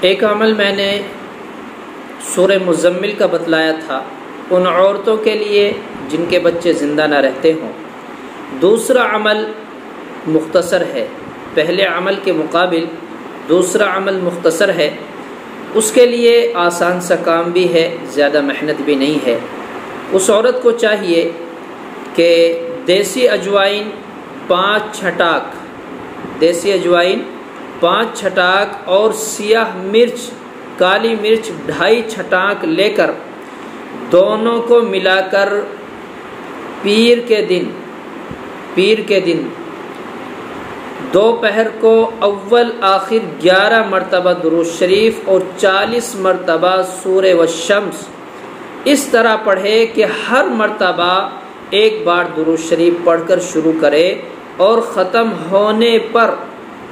ایک عمل میں نے سورہ مزمل کا بتلایا تھا ان عورتوں کے لیے جن کے بچے زندہ نہ رہتے ہوں۔ دوسرا عمل مختصر ہے، پہلے عمل کے مقابل دوسرا عمل مختصر ہے، اس کے لیے آسان سا کام بھی ہے، زیادہ محنت بھی نہیں ہے۔ اس عورت کو چاہیے کہ دیسی اجوائن 5 چھٹاک، دیسی اجوائن 5 چھٹاک اور سیاہ مرچ، کالی مرچ 2.5 چھٹاک لے کر دونوں کو ملا کر پیر کے دن دوپہر کو اول آخر 11 مرتبہ درود شریف اور 40 مرتبہ سورہ والشمس اس طرح پڑھے کہ ہر مرتبہ ایک بار درود شریف پڑھ کر شروع کرے اور ختم ہونے پر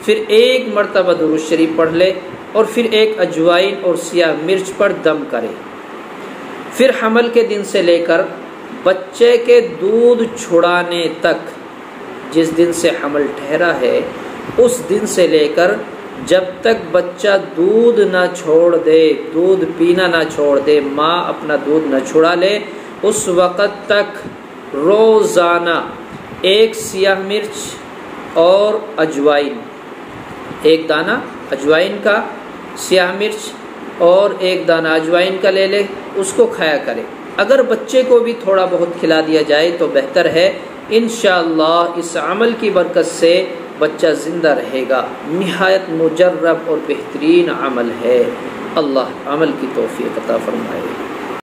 پھر ایک مرتبہ درود شریف پڑھ لے اور پھر ایک اجوائن اور سیاہ مرچ پر دم کرے۔ پھر حمل کے دن سے لے کر بچے کے دودھ چھڑانے تک، جس دن سے حمل ٹھہرا ہے اس دن سے لے کر جب تک بچہ دودھ نہ چھوڑ دے، دودھ پینا نہ چھوڑ دے، ماں اپنا دودھ نہ چھڑا لے، اس وقت تک روزانہ ایک سیاہ مرچ اور اجوائن، ایک دانہ اجوائن کا، سیاہ مرچ اور ایک دانہ اجوائن کا لے لے، اس کو کھایا کرے۔ اگر بچے کو بھی تھوڑا بہت کھلا دیا جائے تو بہتر ہے، انشاءاللہ اس عمل کی برکت سے بچہ زندہ رہے گا۔ نہایت مجرب اور بہترین عمل ہے، اللہ عمل کی توفیق عطا فرمائے۔